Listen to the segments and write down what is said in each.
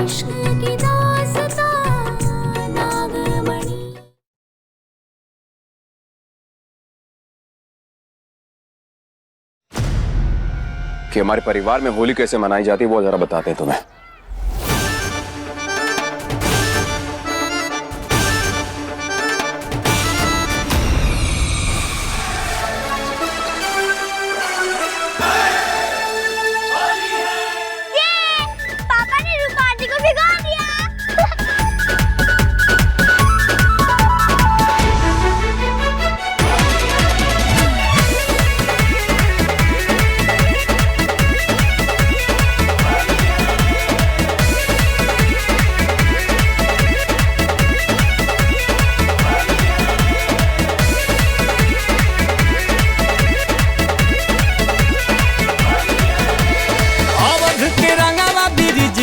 इश्क की दास्तां नागमणि। कि हमारे परिवार में होली कैसे मनाई जाती है वो जरा बताते हैं तुम्हें। पापा ने रूपा जी को भिगो दिया।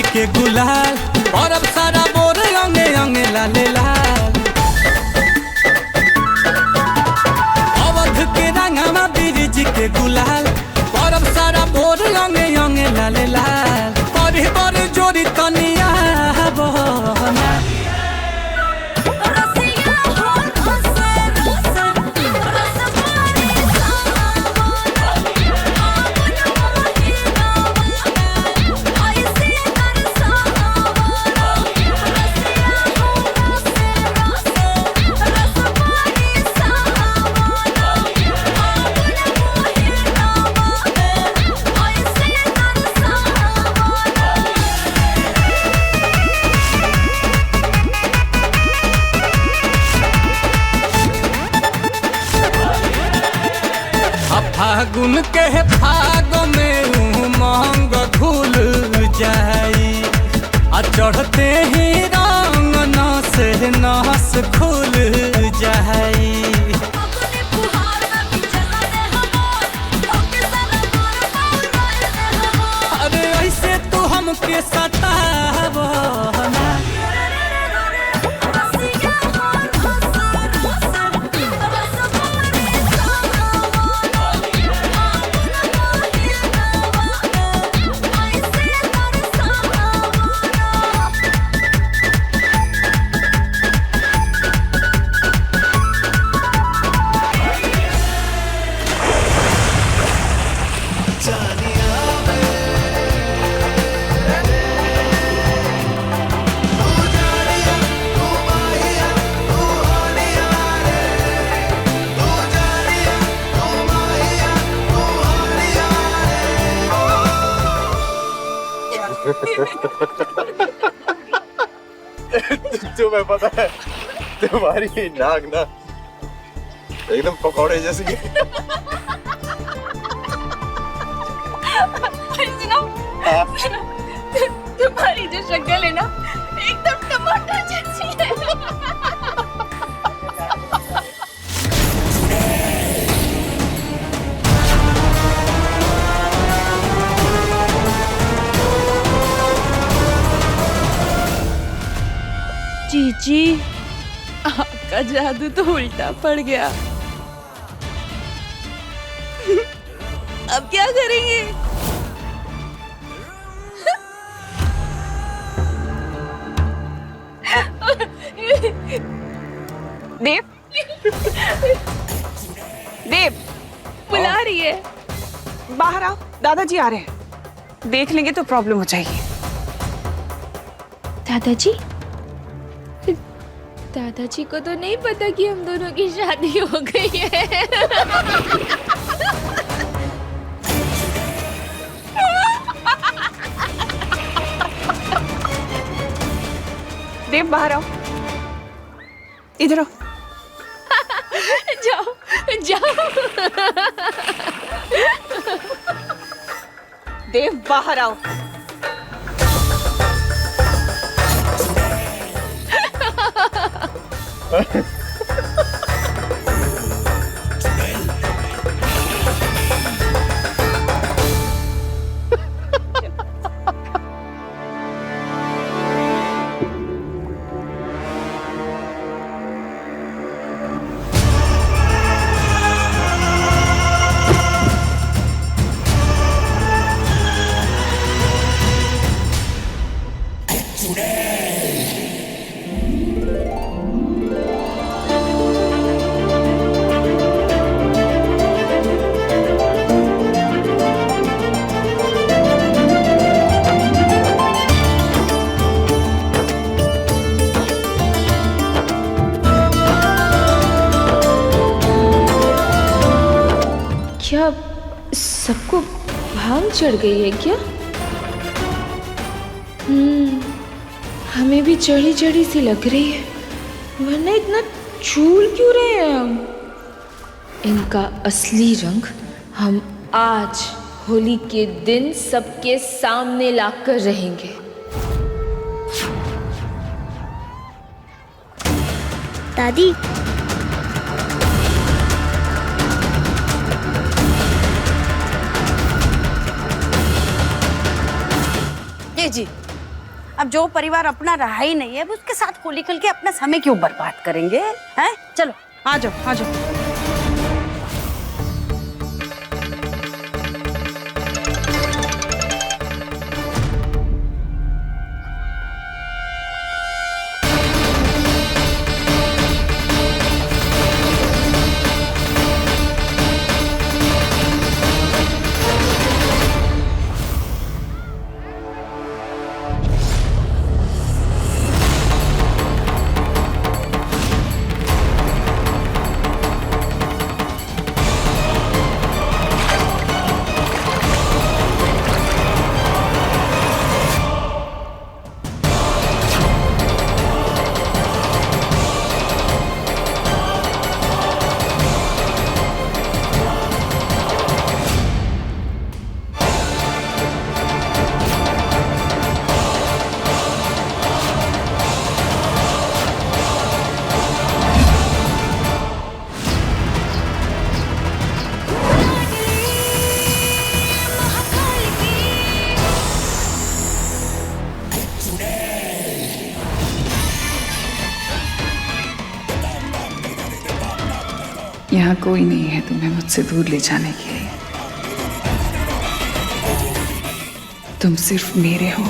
के गुलाल और अब सारा बोर अंगे अंगे लाले लाल। अवध के रंगमा ब्रिज के गुलाल और अब सारा बोर अंगे अंगे लाले लाल। बड़ी बड़ी जोड़ी तनिया बहना फागुन के फागो में उमंग घुल जाई। आ चढ़ते ही रंग नस नस खुल जाई। अरे ऐसे तू हमके सतावना। तुम्हें पता है तुम्हारी नाक ना एकदम पकौड़े जैसी है। तुम्हारी जो शक्ल है ना एकदम टमाटर जैसी है। जीजी आपका जादू तो उल्टा पड़ गया। अब क्या करेंगे? देव देव बुला रही है। बाहर आओ, दादाजी आ रहे हैं। देख लेंगे तो प्रॉब्लम हो जाएगी। दादाजी दादाजी को तो नहीं पता कि हम दोनों की शादी हो गई है। देव बाहर आओ, इधर आओ। जाओ जाओ। देव बाहर आओ। क्या सबको भांग चढ़ गई है क्या? हमें भी चढ़ी चढ़ी सी लग रही है, वरना इतना झूल क्यों रहे हैं हम? इनका असली रंग हम आज होली के दिन सबके सामने लाकर रहेंगे। दादी, जी अब जो परिवार अपना रहा ही नहीं है, उसके साथ होली खेल के अपना समय क्यों बर्बाद करेंगे? हैं? चलो आ जाओ आ जाओ। यहाँ कोई नहीं है तुम्हें मुझसे दूर ले जाने के लिए। तुम सिर्फ मेरे हो।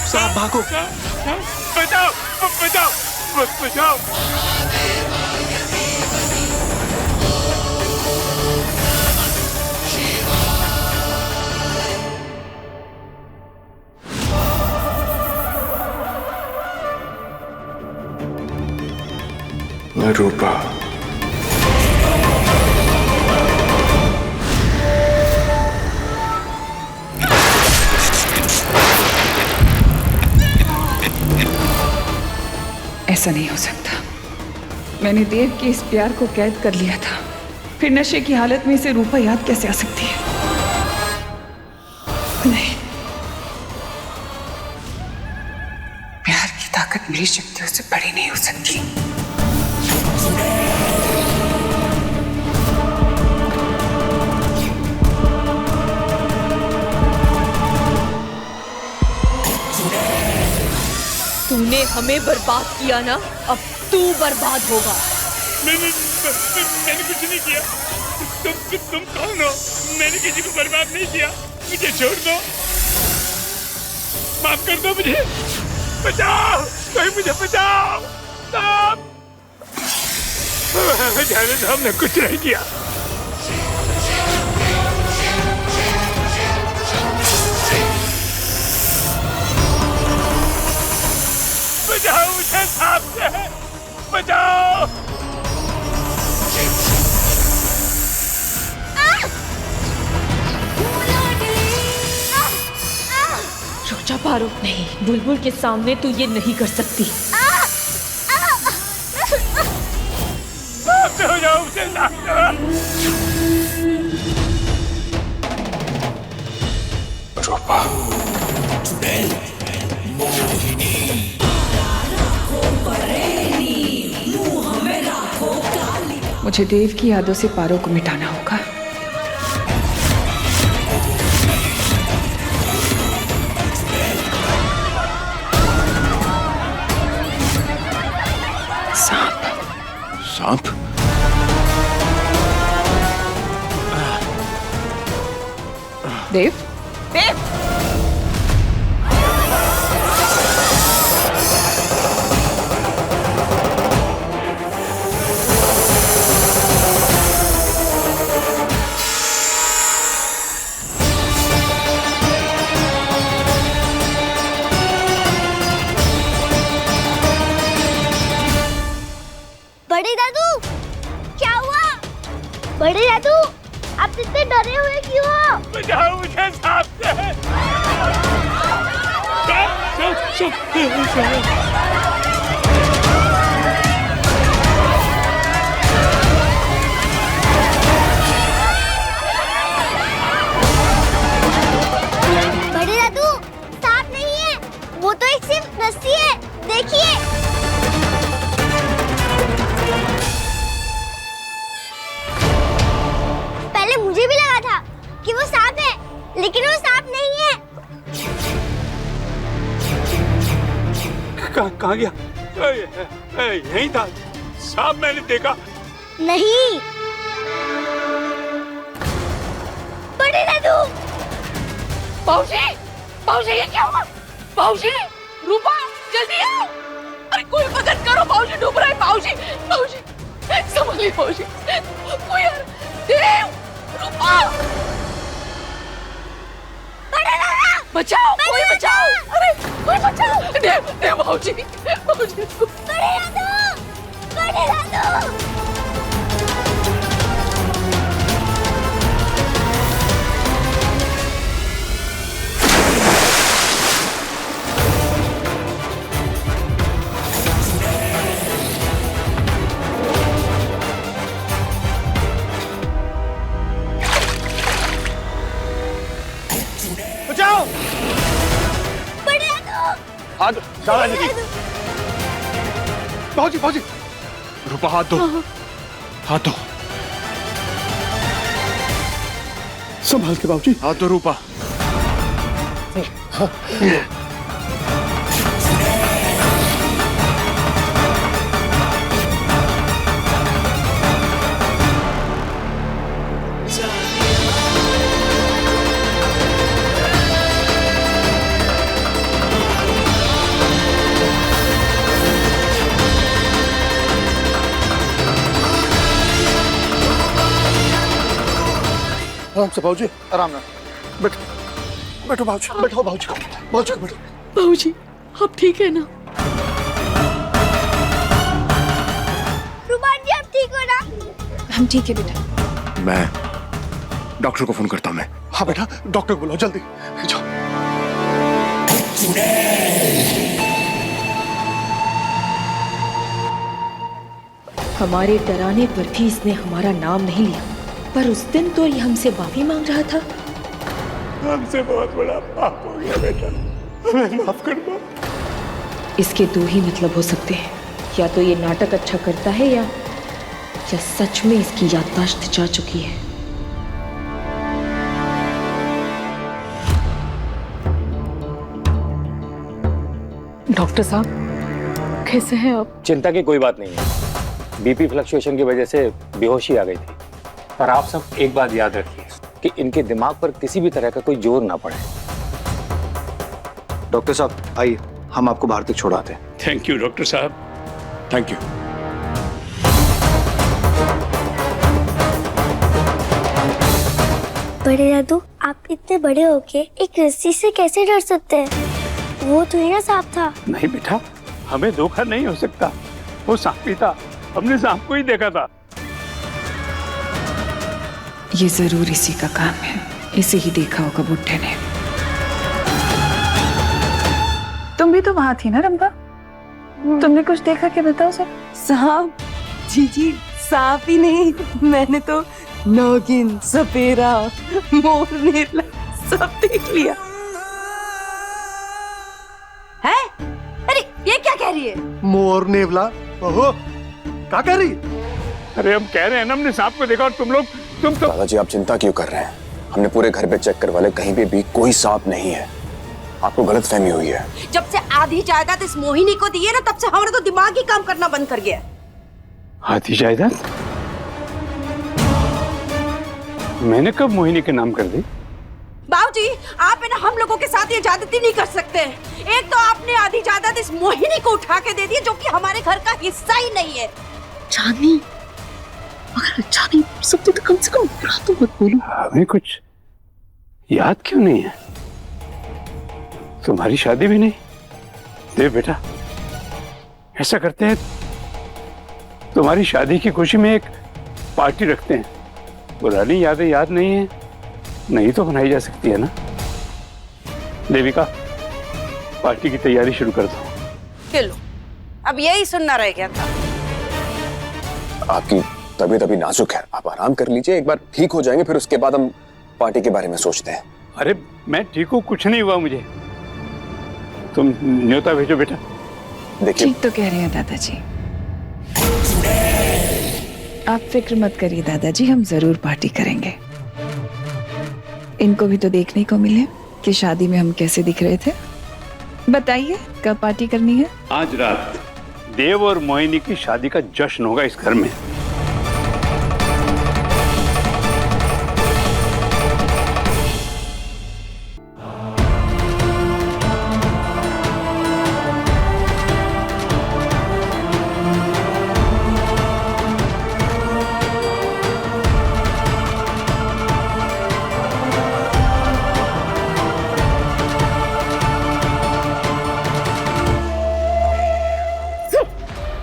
साहब भागो। बचाओ बचाओ बचाओ। रूपा, ऐसा नहीं हो सकता। मैंने देव के इस प्यार को कैद कर लिया था, फिर नशे की हालत में इसे रूपा याद कैसे आ सकती है? नहीं, प्यार की ताकत मेरी शक्तियों से बड़ी नहीं हो सकती। तूने हमें बर्बाद किया ना, अब तू बर्बाद होगा। मैंने कुछ नहीं किया। तुम कौन हो? मैंने किसी को बर्बाद नहीं किया। मुझे छोड़ दो, माफ कर दो मुझे। बचाओ, कोई मुझे बचाओ। जाने दो, हमने कुछ नहीं किया। बचाओ मुझे सांप से, बचाओ। रोजा पारो, नहीं, बुलबुल के सामने तू ये नहीं कर सकती। उसे साफ करो। रूपा, मुझे देव की यादों से पारो को मिटाना होगा। सांप? देव, देव, बड़े दादू, क्या हुआ? बड़े दादू, आप इतने डरे हुए क्यों हो? बचाओ मुझे सांप से। बड़े दादू, सांप नहीं है, वो तो एक सिर्फ रस्सी है, देखिए। पहले मुझे भी लगा था कि वो सांप है, लेकिन वो सांप नहीं है। कहाँ गया? यहीं था, सांप मैंने देखा। नहीं, बड़े दादू। बाबूजी, बाबूजी ये क्या हुआ? बाबूजी, रूपा, जल्दी आओ! अरे कोई मदद करो, बाबूजी डूब रहा है। बाबूजी, बाबूजी, संभालिए बाबूजी। कोई यार, देव, रूपा, बचाओ, कोई बचाओ! अरे कोई बचाओ! देव, देव, बाबूजी, बाबूजी, बड़े दादू, बड़े दादू। बचाओ! बड़े दादू, हाथ दादाजी, बाबूजी, बाबूजी, रूपा हाथ दो, हाथ दो, संभाल के बाबूजी, हाथ दो रूपा। आराम से बाबूजी, आराम ना, बैठो, बैठो बाबूजी, बैठो बाबूजी को, बाबूजी को बैठो। बाबूजी, आप ठीक है ना? रुमान जी, आप ठीक हो ना? हम ठीक है बेटा। मैं डॉक्टर को फोन करता हूँ मैं। हाँ बेटा, डॉक्टर को बुलाओ जल्दी, जाओ। हमारे डराने पर भी इसने हमारा नाम नहीं लिया, पर उस दिन तो ये हमसे माफी मांग रहा था। हमसे बहुत बड़ा पाप हो गया बेटा, हमें माफ कर दो। इसके दो ही मतलब हो सकते हैं, या तो ये नाटक अच्छा करता है या सच में इसकी याददाश्त जा चुकी है। डॉक्टर साहब, कैसे हैं आप? चिंता की कोई बात नहीं है, बीपी फ्लक्चुएशन की वजह से बेहोशी आ गई थी। पर आप सब एक बात याद रखिए कि इनके दिमाग पर किसी भी तरह का कोई जोर ना पड़े। डॉक्टर साहब आइए, हम आपको बाहर तक छोड़ाते हैं। थैंक यू डॉक्टर साहब, थैंक यू। बड़े दादू, आप इतने बड़े होके एक रस्सी से कैसे डर सकते हैं? वो तो ही ना सांप था। नहीं बेटा, हमें धोखा नहीं हो सकता, वो सांप ही था, हमने सांप को ही देखा था। ये जरूर इसी का काम है, इसे ही देखा होगा बुड्ढे ने। तुम भी तो वहां थी ना रंभा? तुमने कुछ देखा क्या, बताओ सर। सांप? जी जी, सांप ही नहीं, मैंने तो नागिन, सपेरा, मोर, नेवला सब देख लिया है। अरे ये क्या कह रही है? मोर नेवला? ओहो, क्या कह रही? अरे हम कह रहे हैं ना हमने सांप को देखा और तुम लोग तुम तो। दादाजी आप चिंता क्यों कर रहे हैं? हमने पूरे घर पे चेक करवा ले, कहीं पे भी कोई सांप नहीं है। आपको गलतफहमी हुई है। जब से आधी जायदाद इस मोहिनी को दी है ना, तब से हमारा तो दिमाग ही काम करना बंद कर गया। आधी जायदाद? मैंने कब मोहिनी के नाम कर दी? बाबूजी, आप है ना हम लोगों के साथ ये ज्यादती नहीं कर सकते। एक तो आपने आधी जायदाद इस मोहिनी को उठा के दे दी, जो कि हमारे घर का हिस्सा ही नहीं है। चांदनी, अगर अच्छा नहीं सकते तो कम से कम बुरा तो मत बोलो। हमें कुछ याद क्यों नहीं है? तुम्हारी शादी भी नहीं। देव बेटा, ऐसा करते हैं, तुम्हारी शादी की खुशी में एक पार्टी रखते हैं। पुरानी यादें याद नहीं है, नहीं तो बनाई जा सकती है ना। देविका, पार्टी की तैयारी शुरू कर दो। चलो, अब यही सुनना रह गया था। आपकी तबीयत अभी नाजुक है, आप आराम कर लीजिए, एक बार ठीक हो जाएंगे, फिर उसके बाद हम पार्टी के बारे में सोचते हैं। अरे मैं ठीक हूँ, कुछ नहीं हुआ मुझे। तुम न्योता भेजो बेटा। देखिए, ठीक तो कह रहे हैं दादाजी। आप फिक्र मत करिए दादाजी, हम जरूर पार्टी करेंगे। इनको भी तो देखने को मिले कि शादी में हम कैसे दिख रहे थे। बताइए कब पार्टी करनी है? आज रात देव और मोहिनी की शादी का जश्न होगा इस घर में।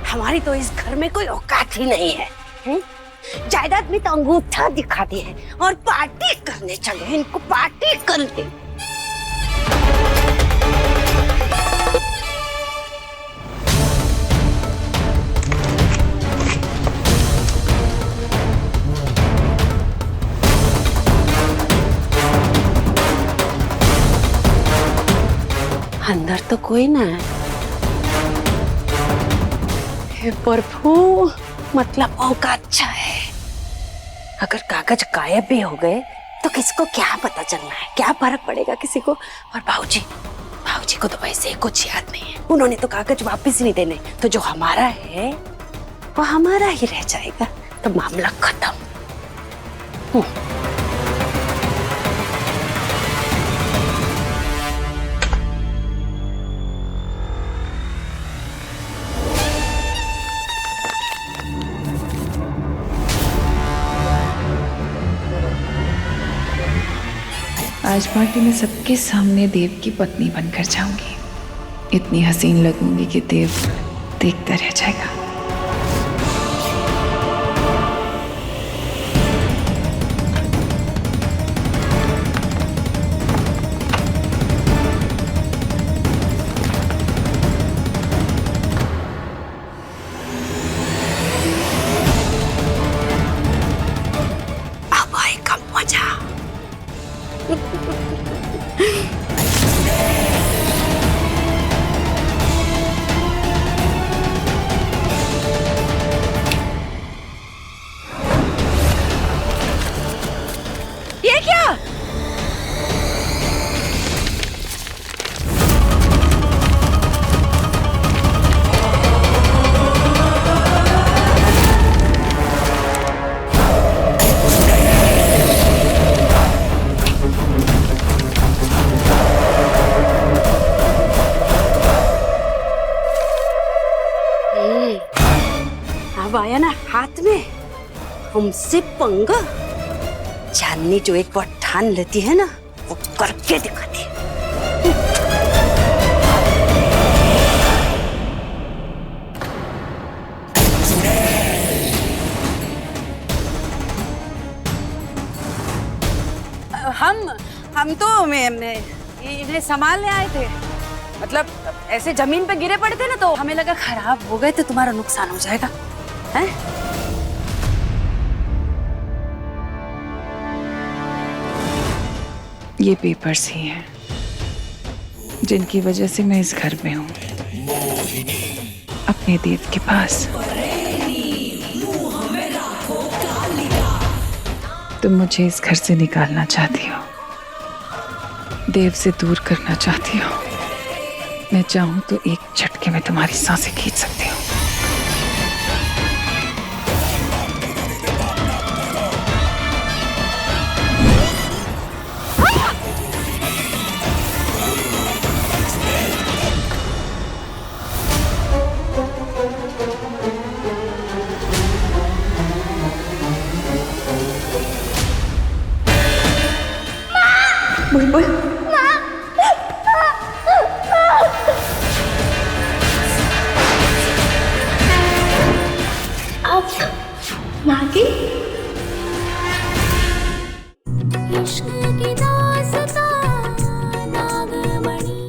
हमारी तो इस घर में कोई औकात ही नहीं है, जायदाद में तो अंगूठा दिखाते हैं और पार्टी करने चले। इनको पार्टी करने। अंदर तो कोई ना है। हे प्रभु, मतलब मौका अच्छा है। अगर कागज गायब भी हो गए तो किसको क्या पता चलना है, क्या फर्क पड़ेगा किसी को। और बाबूजी को तो वैसे ही कुछ याद नहीं है। उन्होंने तो कागज वापस नहीं देने, तो जो हमारा है वो हमारा ही रह जाएगा, तो मामला खत्म। आज पार्टी में सबके सामने देव की पत्नी बनकर जाऊंगी। इतनी हसीन लगूंगी कि देव देखता रह जाएगा। अब आएगा मजा। ये क्या? अब आया ना हाथ में हमसे पंगा। चांदनी जो एक बार ठान लेती है ना, वो करके दिखाती है। हम तो इन्हें संभालने आए थे। मतलब ऐसे जमीन पे गिरे पड़े थे ना, तो हमें लगा खराब हो गए तो तुम्हारा नुकसान हो जाएगा, हैं? ये पेपर्स ही हैं जिनकी वजह से मैं इस घर में हूँ, अपने देव के पास। तुम मुझे इस घर से निकालना चाहती हो, देव से दूर करना चाहती हो। मैं चाहूं तो एक झटके में तुम्हारी सांसें खींच सकती हूँ। बुलबुल, अब नागी इश्क की दास्तां नागमणि।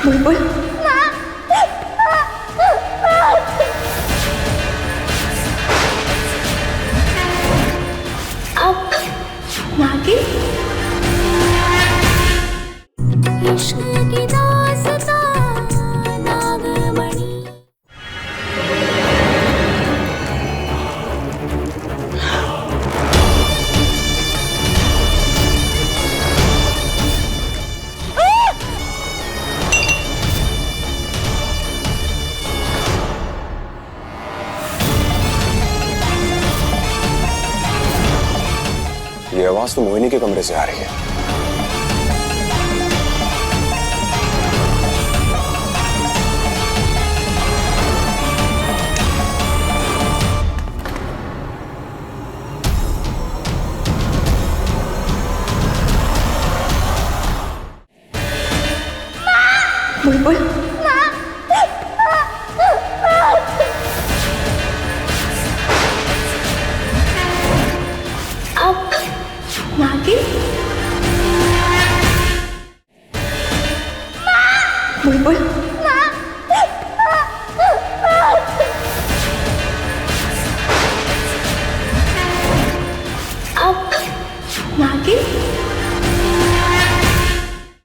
बुलबुल, अब नागी इश्क की दास्तां नागमणि। ये आवाज तो मोहिनी के कमरे से आ रही है। बुलबुल, अब नागी बुलबुल,